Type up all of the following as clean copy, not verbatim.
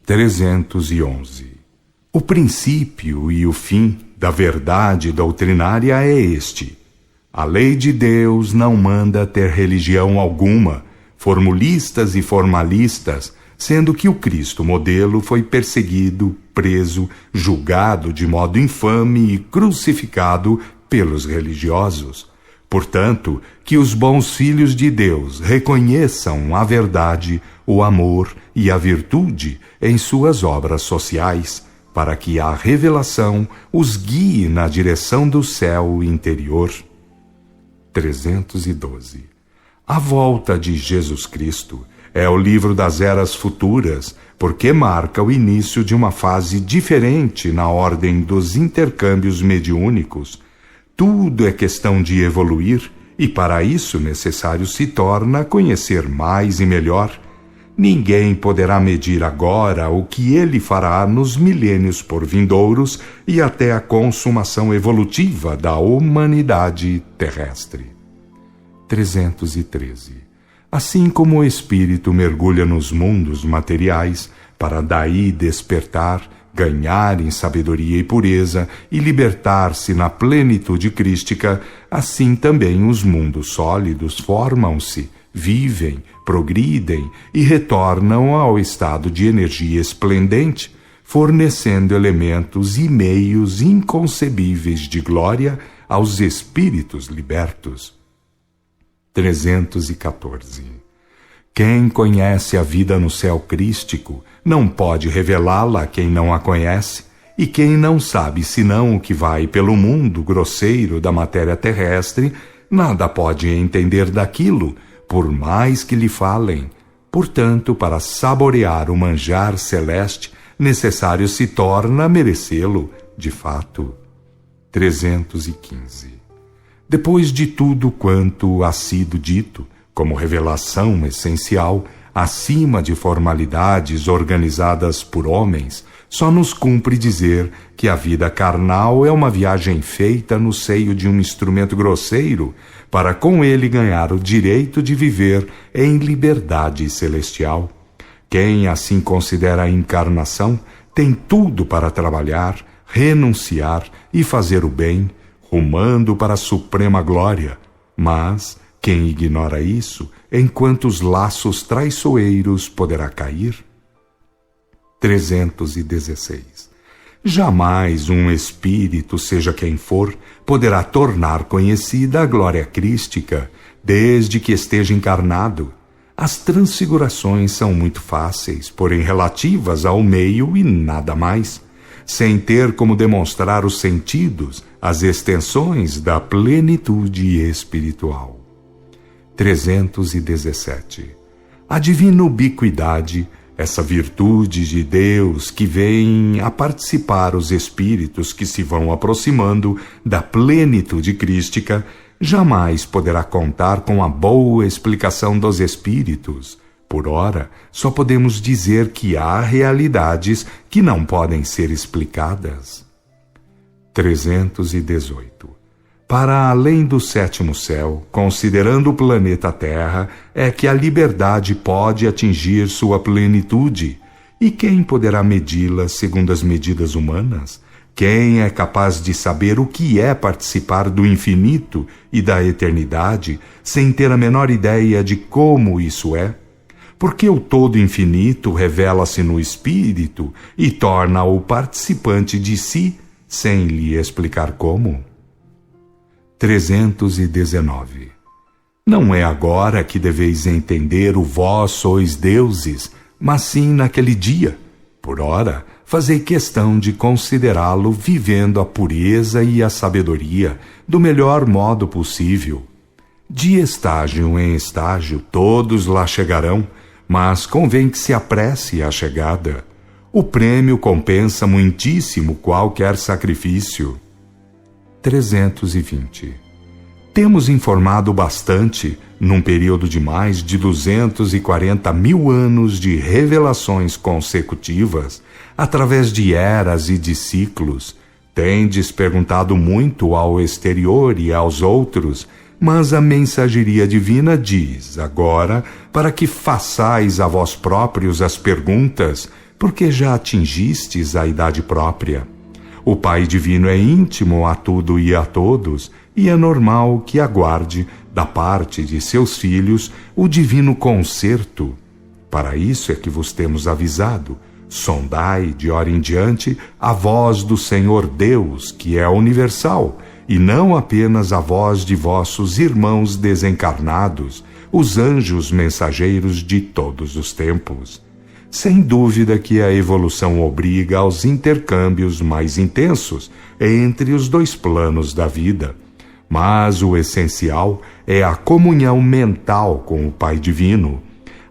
311. O princípio e o fim da verdade doutrinária é este: a lei de Deus não manda ter religião alguma, formulistas e formalistas, sendo que o Cristo modelo foi perseguido, preso, julgado de modo infame e crucificado pelos religiosos. Portanto, que os bons filhos de Deus reconheçam a verdade, o amor e a virtude em suas obras sociais, para que a revelação os guie na direção do céu interior. 312. A volta de Jesus Cristo é o livro das eras futuras, porque marca o início de uma fase diferente na ordem dos intercâmbios mediúnicos. Tudo é questão de evoluir, e para isso necessário se torna conhecer mais e melhor. Ninguém poderá medir agora o que ele fará nos milênios por vindouros e até a consumação evolutiva da humanidade terrestre. 313. Assim como o espírito mergulha nos mundos materiais, para daí despertar, ganhar em sabedoria e pureza e libertar-se na plenitude crística, assim também os mundos sólidos formam-se, vivem, progridem e retornam ao estado de energia esplendente, fornecendo elementos e meios inconcebíveis de glória aos espíritos libertos. 314. Quem conhece a vida no céu crístico não pode revelá-la a quem não a conhece, e quem não sabe senão o que vai pelo mundo grosseiro da matéria terrestre, nada pode entender daquilo, por mais que lhe falem. Portanto, para saborear o manjar celeste, necessário se torna merecê-lo, de fato. 315. Depois de tudo quanto ha sido dito, como revelação essencial, acima de formalidades organizadas por homens, só nos cumpre dizer que a vida carnal é uma viagem feita no seio de um instrumento grosseiro, para com ele ganhar o direito de viver em liberdade celestial. Quem assim considera a encarnação tem tudo para trabalhar, renunciar e fazer o bem, rumando para a suprema glória. Mas quem ignora isso, em quantos laços traiçoeiros poderá cair? 316. Jamais um espírito, seja quem for, poderá tornar conhecida a glória crística, desde que esteja encarnado. As transfigurações são muito fáceis, porém relativas ao meio e nada mais, sem ter como demonstrar os sentidos, as extensões da plenitude espiritual. 317. A divina ubiquidade, essa virtude de Deus que vem a participar os espíritos que se vão aproximando da plenitude crística, jamais poderá contar com a boa explicação dos espíritos. Por ora, só podemos dizer que há realidades que não podem ser explicadas. 318. Para além do sétimo céu, considerando o planeta Terra, é que a liberdade pode atingir sua plenitude. E quem poderá medi-la segundo as medidas humanas? Quem é capaz de saber o que é participar do infinito e da eternidade, sem ter a menor ideia de como isso é? Porque o todo infinito revela-se no espírito e torna-o participante de si, sem lhe explicar como. 319. Não é agora que deveis entender o vós sois deuses, mas sim naquele dia. Por ora, fazei questão de considerá-lo vivendo a pureza e a sabedoria do melhor modo possível. De estágio em estágio, todos lá chegarão, mas convém que se apresse a chegada. O prêmio compensa muitíssimo qualquer sacrifício. 320. Temos informado bastante, num período de mais de 240 mil anos de revelações consecutivas, através de eras e de ciclos. Tendes perguntado muito ao exterior e aos outros, mas a mensageria divina diz, agora, para que façais a vós próprios as perguntas, porque já atingistes a idade própria. O Pai Divino é íntimo a tudo e a todos, e é normal que aguarde, da parte de seus filhos, o divino concerto. Para isso é que vos temos avisado. Sondai, de hora em diante, a voz do Senhor Deus, que é universal, e não apenas a voz de vossos irmãos desencarnados, os anjos mensageiros de todos os tempos. Sem dúvida que a evolução obriga aos intercâmbios mais intensos entre os dois planos da vida, mas o essencial é a comunhão mental com o Pai Divino.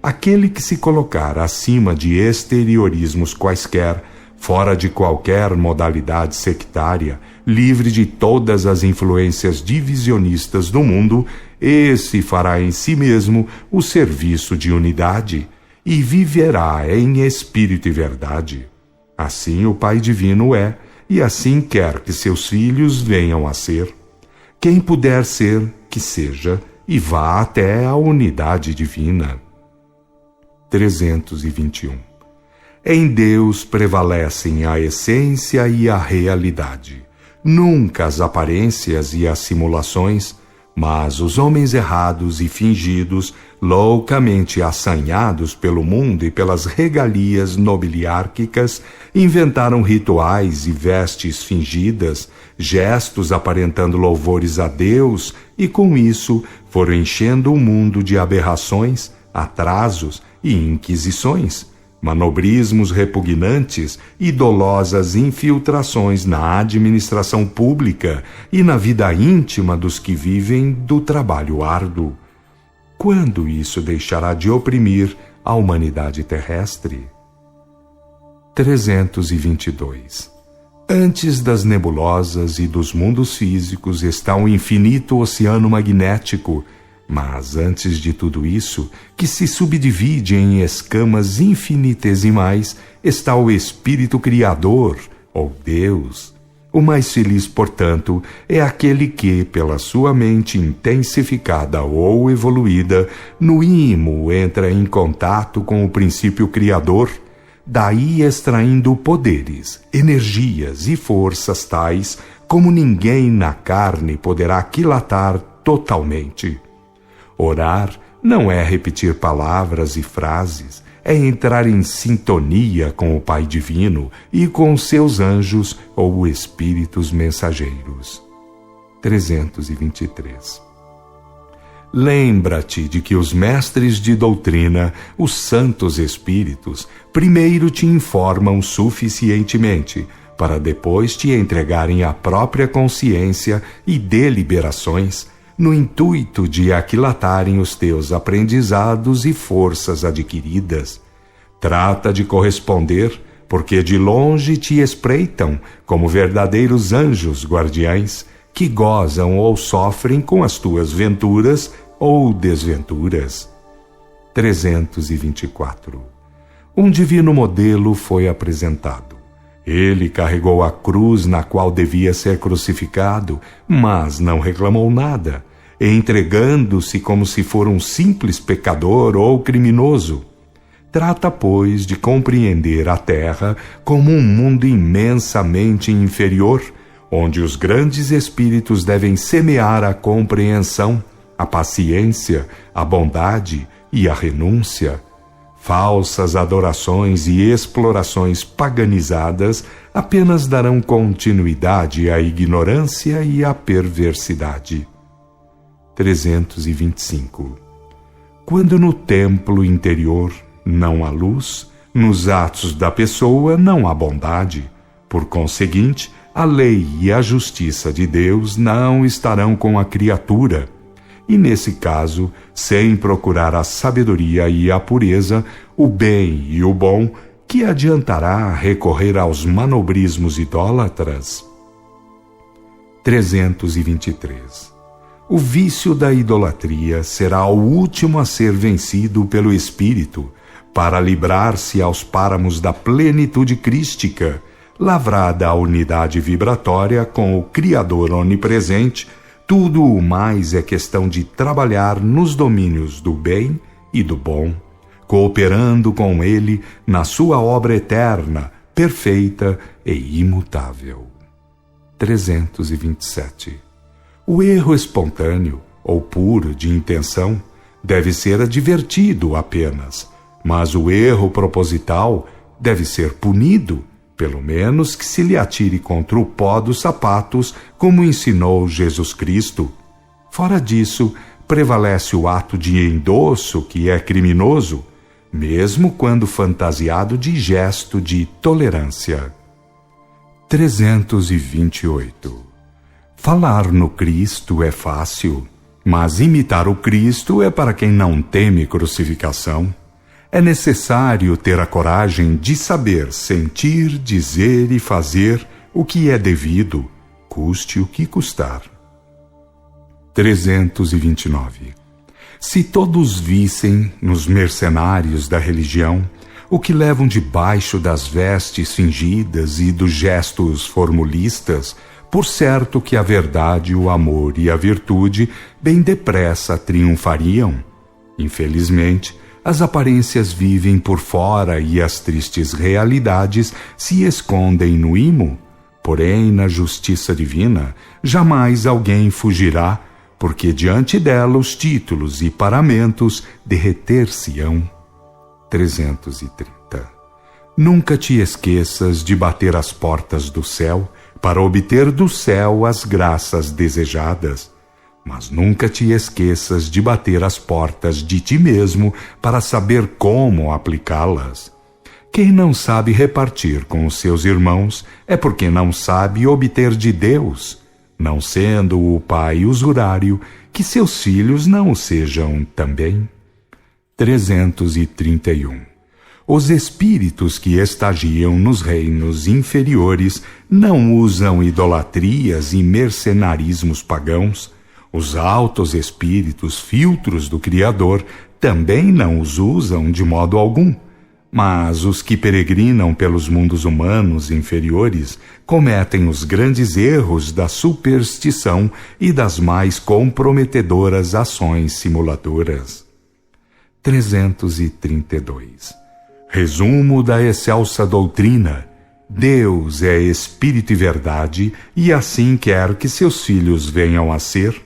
Aquele que se colocar acima de exteriorismos quaisquer, fora de qualquer modalidade sectária, livre de todas as influências divisionistas do mundo, esse fará em si mesmo o serviço de unidade e viverá em espírito e verdade. Assim o Pai Divino é, e assim quer que seus filhos venham a ser. Quem puder ser, que seja, e vá até a unidade divina. 321. Em Deus prevalecem a essência e a realidade, nunca as aparências e as simulações, mas os homens errados e fingidos, loucamente assanhados pelo mundo e pelas regalias nobiliárquicas, inventaram rituais e vestes fingidas, gestos aparentando louvores a Deus, e com isso foram enchendo o mundo de aberrações, atrasos e inquisições, manobrismos repugnantes e dolosas infiltrações na administração pública e na vida íntima dos que vivem do trabalho árduo. Quando isso deixará de oprimir a humanidade terrestre? 322. Antes das nebulosas e dos mundos físicos está o infinito oceano magnético, mas antes de tudo isso, que se subdivide em escamas infinitesimais, está o Espírito Criador, ou Deus. O mais feliz, portanto, é aquele que, pela sua mente intensificada ou evoluída, no ímo entra em contato com o princípio criador, daí extraindo poderes, energias e forças tais como ninguém na carne poderá aquilatar totalmente. Orar não é repetir palavras e frases, é entrar em sintonia com o Pai Divino e com seus anjos ou espíritos mensageiros. 323. Lembra-te de que os mestres de doutrina, os santos espíritos, primeiro te informam suficientemente, para depois te entregarem a própria consciência e deliberações, no intuito de aquilatarem os teus aprendizados e forças adquiridas. Trata de corresponder, porque de longe te espreitam como verdadeiros anjos guardiães, que gozam ou sofrem com as tuas venturas ou desventuras. 324. Um divino modelo foi apresentado. Ele carregou a cruz na qual devia ser crucificado, mas não reclamou nada, entregando-se como se for um simples pecador ou criminoso. Trata, pois, de compreender a Terra como um mundo imensamente inferior, onde os grandes espíritos devem semear a compreensão, a paciência, a bondade e a renúncia. Falsas adorações e explorações paganizadas apenas darão continuidade à ignorância e à perversidade. 325. Quando no templo interior não há luz, nos atos da pessoa não há bondade. Por conseguinte, a lei e a justiça de Deus não estarão com a criatura. E nesse caso, sem procurar a sabedoria e a pureza, o bem e o bom, que adiantará recorrer aos manobrismos idólatras? 323. O vício da idolatria será o último a ser vencido pelo Espírito, para livrar-se aos páramos da plenitude crística, lavrada a unidade vibratória com o Criador onipresente. Tudo o mais é questão de trabalhar nos domínios do bem e do bom, cooperando com Ele na sua obra eterna, perfeita e imutável. 327. O erro espontâneo, ou puro de intenção, deve ser advertido apenas, mas o erro proposital deve ser punido, pelo menos que se lhe atire contra o pó dos sapatos, como ensinou Jesus Cristo. Fora disso, prevalece o ato de endosso, que é criminoso, mesmo quando fantasiado de gesto de tolerância. 328. Falar no Cristo é fácil, mas imitar o Cristo é para quem não teme crucificação. É necessário ter a coragem de saber sentir, dizer e fazer o que é devido, custe o que custar. 329. Se todos vissem nos mercenários da religião o que levam debaixo das vestes fingidas e dos gestos formulistas, por certo que a verdade, o amor e a virtude bem depressa triunfariam. Infelizmente, as aparências vivem por fora e as tristes realidades se escondem no imo. Porém, na justiça divina, jamais alguém fugirá, porque diante dela os títulos e paramentos derreter-se-ão. 330. Nunca te esqueças de bater às portas do céu, para obter do céu as graças desejadas. Mas nunca te esqueças de bater às portas de ti mesmo para saber como aplicá-las. Quem não sabe repartir com os seus irmãos é porque não sabe obter de Deus, não sendo o Pai usurário, que seus filhos não o sejam também. 331. Os espíritos que estagiam nos reinos inferiores não usam idolatrias e mercenarismos pagãos. Os altos espíritos, filtros do Criador, também não os usam de modo algum. Mas os que peregrinam pelos mundos humanos inferiores cometem os grandes erros da superstição e das mais comprometedoras ações simuladoras. 332. Resumo da excelsa doutrina: Deus é Espírito e verdade, e assim quer que seus filhos venham a ser.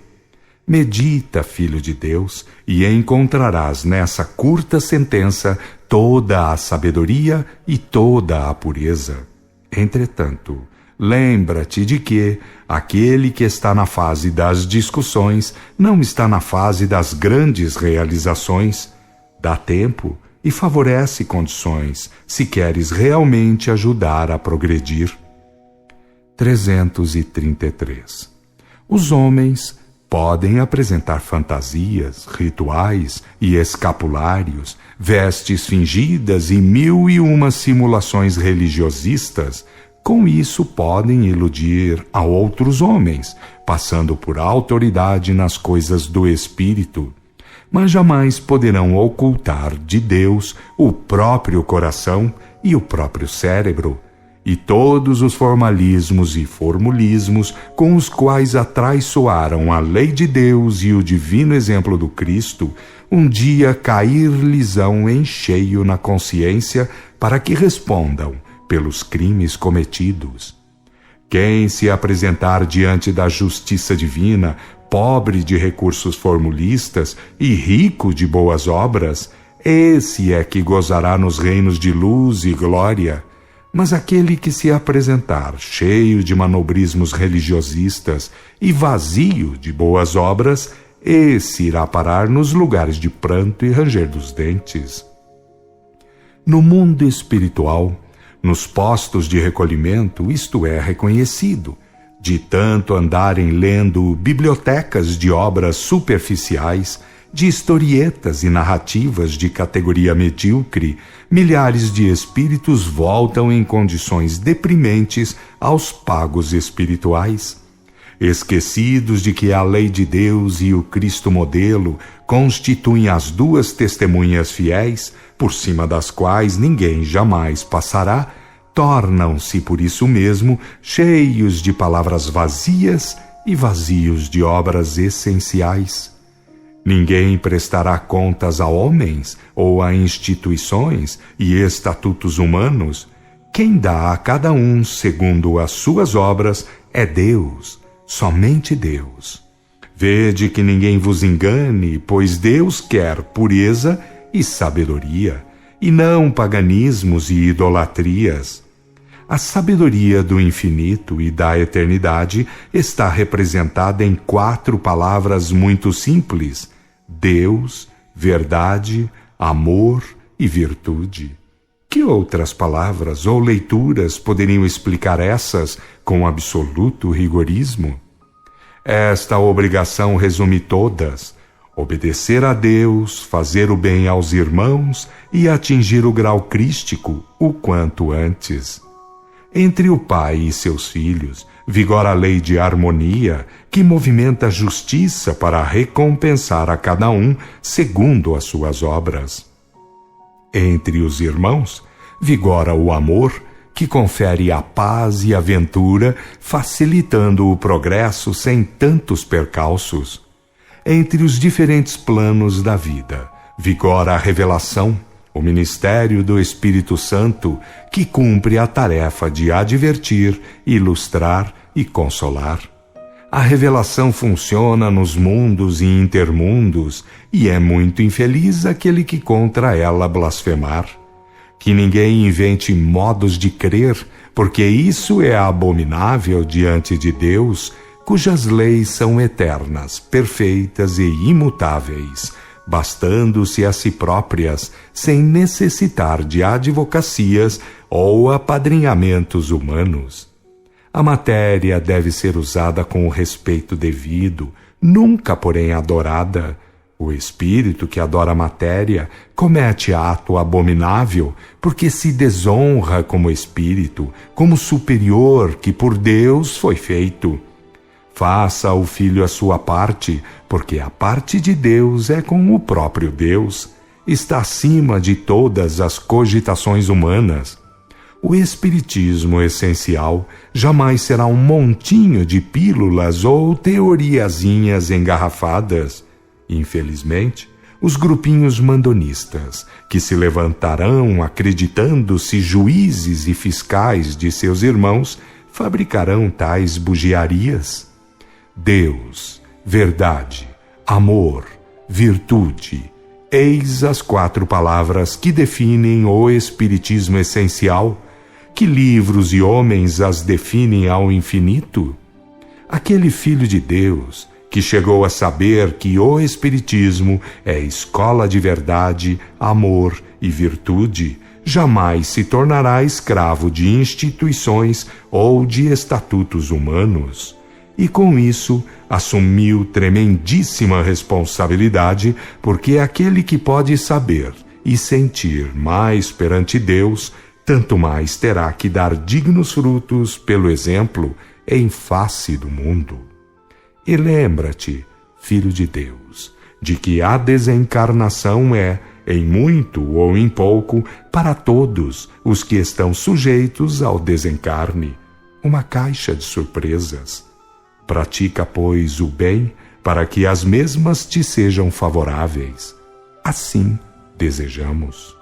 Medita, filho de Deus, e encontrarás nessa curta sentença toda a sabedoria e toda a pureza. Entretanto, lembra-te de que aquele que está na fase das discussões não está na fase das grandes realizações. Dá tempo e favorece condições, se queres realmente ajudar a progredir. 333. Os homens podem apresentar fantasias, rituais e escapulários, vestes fingidas e 1001 simulações religiosistas. Com isso podem iludir a outros homens, passando por autoridade nas coisas do espírito, mas jamais poderão ocultar de Deus o próprio coração e o próprio cérebro, e todos os formalismos e formulismos com os quais atraiçoaram a lei de Deus e o divino exemplo do Cristo, um dia cair-lhes-ão em cheio na consciência para que respondam pelos crimes cometidos. Quem se apresentar diante da justiça divina, pobre de recursos formulistas e rico de boas obras, esse é que gozará nos reinos de luz e glória. Mas aquele que se apresentar cheio de manobrismos religiosistas e vazio de boas obras, esse irá parar nos lugares de pranto e ranger dos dentes. No mundo espiritual, nos postos de recolhimento, isto é reconhecido, de tanto andarem lendo bibliotecas de obras superficiais, de historietas e narrativas de categoria medíocre, milhares de espíritos voltam em condições deprimentes aos pagos espirituais. Esquecidos de que a lei de Deus e o Cristo modelo constituem as duas testemunhas fiéis, por cima das quais ninguém jamais passará, tornam-se por isso mesmo cheios de palavras vazias e vazios de obras essenciais. Ninguém prestará contas a homens ou a instituições e estatutos humanos. Quem dá a cada um segundo as suas obras é Deus, somente Deus. Vede que ninguém vos engane, pois Deus quer pureza e sabedoria, e não paganismos e idolatrias. A sabedoria do infinito e da eternidade está representada em 4 palavras muito simples: Deus, verdade, amor e virtude. Que outras palavras ou leituras poderiam explicar essas com absoluto rigorismo? Esta obrigação resume todas: obedecer a Deus, fazer o bem aos irmãos e atingir o grau crístico o quanto antes. Entre o pai e seus filhos vigora a lei de harmonia que movimenta a justiça para recompensar a cada um segundo as suas obras. Entre os irmãos vigora o amor que confere a paz e a ventura, facilitando o progresso sem tantos percalços. Entre os diferentes planos da vida vigora a revelação, o ministério do Espírito Santo, que cumpre a tarefa de advertir, ilustrar e consolar. A revelação funciona nos mundos e intermundos, e é muito infeliz aquele que contra ela blasfemar. Que ninguém invente modos de crer, porque isso é abominável diante de Deus, cujas leis são eternas, perfeitas e imutáveis, bastando-se a si próprias, sem necessitar de advocacias ou apadrinhamentos humanos. A matéria deve ser usada com o respeito devido, nunca, porém, adorada. O espírito que adora a matéria comete ato abominável, porque se desonra como espírito, como superior que por Deus foi feito. Faça o filho a sua parte, porque a parte de Deus é com o próprio Deus. Está acima de todas as cogitações humanas. O espiritismo essencial jamais será um montinho de pílulas ou teoriazinhas engarrafadas. Infelizmente, os grupinhos mandonistas, que se levantarão acreditando-se juízes e fiscais de seus irmãos, fabricarão tais bugiarias. Deus, verdade, amor, virtude, eis as 4 palavras que definem o espiritismo essencial. Que livros e homens as definem ao infinito? Aquele filho de Deus que chegou a saber que o espiritismo é escola de verdade, amor e virtude, jamais se tornará escravo de instituições ou de estatutos humanos. E com isso assumiu tremendíssima responsabilidade, porque aquele que pode saber e sentir mais perante Deus, tanto mais terá que dar dignos frutos pelo exemplo em face do mundo. E lembra-te, filho de Deus, de que a desencarnação é, em muito ou em pouco, para todos os que estão sujeitos ao desencarne, uma caixa de surpresas. Pratica, pois, o bem para que as mesmas te sejam favoráveis. Assim desejamos.